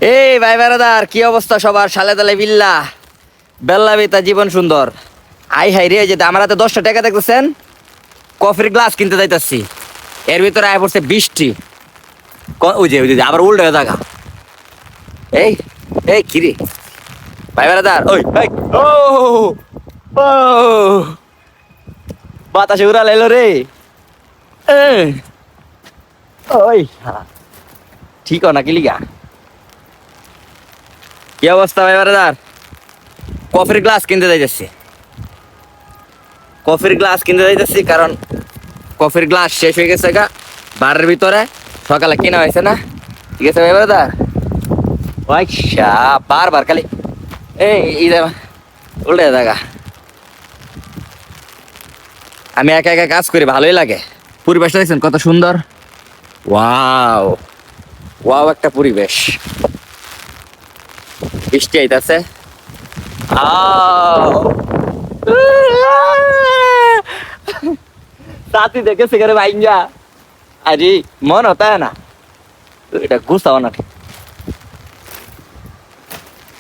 এই ভাই বেড়াদার, কি অবস্থা সবার? সালে তালে বিল্লা বেল্লা বেতা জীবন সুন্দর। আই হাই রে, যে আমার হাতে 10টা টাকা দেখতেছেন, কফির গ্লাস কিনতে যাইতাছি, এর ভিতরে আয় পড়ছে 20টি। ওই যে আবার উল্টো হয়ে থাকা। এই এই কিরে ভাই বেড়াদার, ওই ও ও বাতাসে উড়া লাইলো রে। ওই ঠিক না কি লিগা? কি অবস্থা ভাই বেড়াদার? কফির গ্লাস কিনতে যাইতেছি, কফির গ্লাস কিনতে যাইতেছি, কারণ কফির গ্লাস শেষ হয়ে গেছে গা বারের ভিতরে, সকালে কিনা হয়েছে না। ঠিক আছে ভাই বেড়াদার, বারবার খালি এই উল্টে দেখা। আমি একা একা কাজ করি, ভালোই লাগে। পরিবেশটা দেখছেন কত সুন্দর? ওয়াও ওয়াও, একটা পরিবেশ। বৃষ্টি আইতাছে। সাথী দেখে সেখানে ভাইঙ্গা আরে মন হতা না, এটা গুছাও না ঠিক।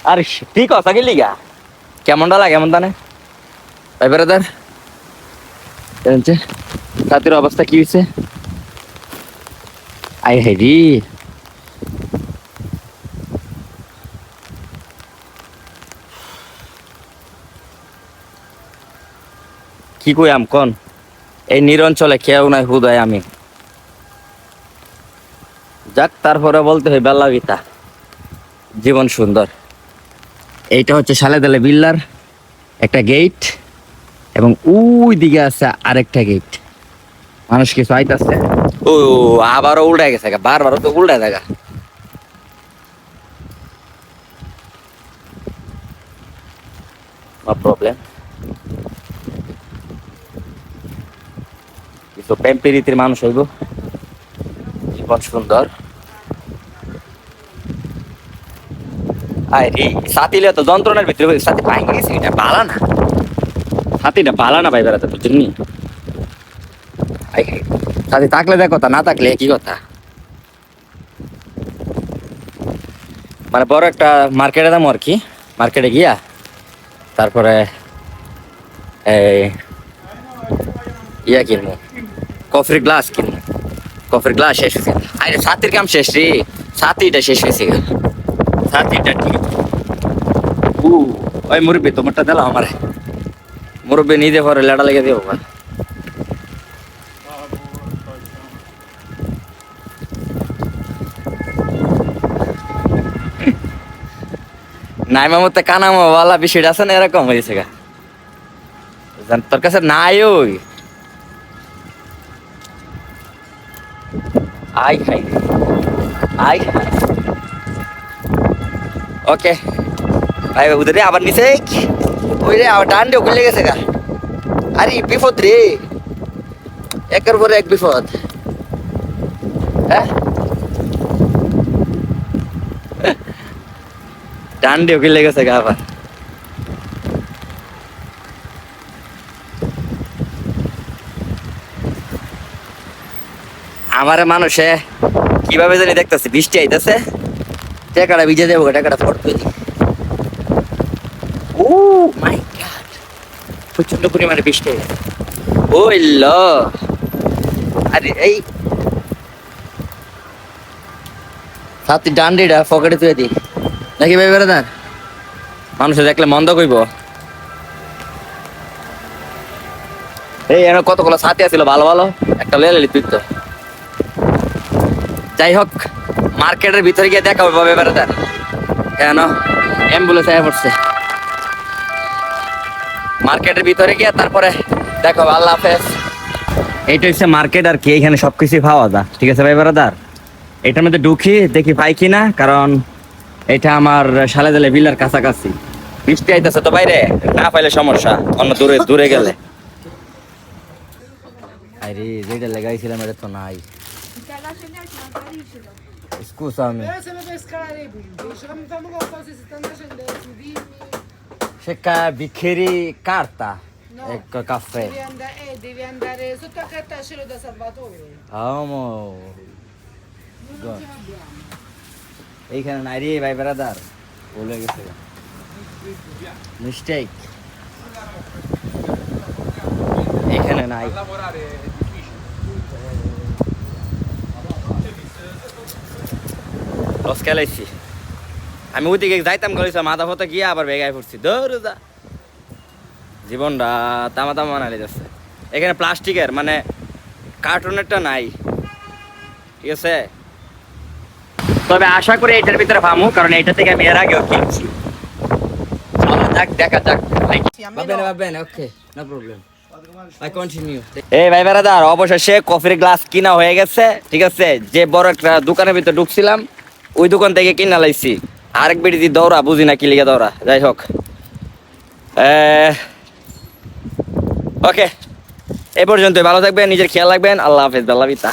আরে ঠিক আছে কি লিগা? কেমনটা লাগে এমন তানে ভাই ব্রাদার? সাথীর অবস্থা কি হয়েছে? আই হেরি কি কই আম কোন? এই নিরঞ্চলে কেউ নাই, হুদায় আমি। যাক, তারপরে বলতে হয় বেল্লা বিতা জীবন সুন্দর। এইটা হচ্ছে সালেদালে বিল্লার একটা গেট, এবং ওই দিকে আছে আরেকটা গেট। মানুষ কিছু আইতাছে। ও আবারও উল্টায় গেছে, বারবার তো উল্টায় দেখা। No problem. কিছু প্রেমপ্রীতির মানুষ হইব, জীবন সুন্দর। আরে সাথীলে তো যন্ত্রণার ভিতরে সাথী পাই গেছে, এটা বালা না, সাথীটা বালা না ভাই বেড়াতে, বুঝলি? সাথী থাকলে দেখ কথা, না থাকলে কি কথা। মানে বড় একটা মার্কেটে দাম আর কি, মার্কেটে গিয়া তারপরে এই ইয়া কিনবো, কফির গ্লাস কিনবো। কফির গ্লাস শেষ হয়েছে। আরে সাথীর কাম শেষ রে, সাথীটা শেষ হয়েছে। সাথীটা ঠিক। ওই মুরব্বী তোমারটা দিলাম আমারে, মুরব্বী নিজে পরে লেডা লেগে দিব। নাইমা মতে কানামো ওয়ালা বিষয়টা আছে না, এরকম হয়েছে গা। তোর কাছে নাই ওই আই খাই আই খাই। ওকে ভাই, উধর রে আবার নিচে ওই রে, আবার ডান দিয়ে খুলে গেছে গা। আরে বিপদ রে, একের পরে এক বিপদ। হ্যাঁ, ডান দিয়ে খুলে গেছে গা আবার। আমারে মানুষে কিভাবে জানি দেখতেছে, বৃষ্টি আইতেছে, টাকাটা ভিজে দেবো, টাকাটা ফটো। ও মাই গড, প্রচন্ড পরিমাণে বৃষ্টি। ওই ল, আরে এই সাথী ডান্ডিটা পকেটে তুলে দি নাকি ভাই বেড়াদার? মানুষে দেখলে মন্দ কইব। এই এনে কতগুলো সাথী আছিল ভালো ভালো, একটা লে লি তুই তো। যাই হোক, মার্কেটের ভিতরে গিয়ে দেখা হবে বেড়াদার। কেন অ্যাম্বুলেন্স আয়া পড়ছে, মার্কেটের ভিতরে গিয়ে তারপরে দেখো। আল্লাহ হাফেজ। এইটা হচ্ছে মার্কেট আর কি, এখানে সবকিছু পাওয়া যায়। ঠিক আছে ভাই ব্রাদার, এটার মধ্যে ঢুকি দেখি পাই কিনা, কারণ এটা আমার সালেদালে বিলার কাছাকাছি। বৃষ্টি আইতেছে তো বাইরে, না পাইলে সমস্যা, অন্য দূরে দূরে গেলে। আরে যেটা লাগাইছিলাম এটা তো নাই। Scusami. Deve pescare diciamo qualcosa si stanno facendo sui vini. C'è bicchieri carta No, e caffè. Devi andare sotto a cartaceo da Salvatore. Amo. Noi non ce l'abbiamo. এইখানে নাই রে ভাই ব্রাদার, ভুলে গেছে মিস্টেক, এখানে নাই। লস খেলাইছি আমি, ওইদিকে যাইতাম গেছিলাম মাথা ফতা গিয়ে আবার বেগায় পড়ছি, দৌড় যা জীবনটা তামা তামা বানালে যাচ্ছে। এখানে প্লাস্টিকের মানে কার্টুনেরটা নাই, ঠিক আছে। তবে আশা করি এটার ভিতরে পামু, কারণ এটা থেকে আমি এর আগেও কিনছি। চলো যাক, দেখা যাক। ভাববেন ওকে, নো প্রবলেম, আই কন্টিনিউ। এই ভাই বেরাদার, অবশেষে কফির গ্লাস কিনা হয়ে গেছে, ঠিক আছে। যে বড় একটা দোকানের ভিতরে ঢুকছিলাম, ওই দোকান থেকে কিনা লাইছি। আরেক বেটি দি দৌড়া, বুঝি না কি লিগে দৌড়া, যাই হোক। ওকে, এই পর্যন্ত, ভালো থাকবেন, নিজের খেয়াল রাখবেন, আল্লাহ হাফেজ, বেল্লা বিতা।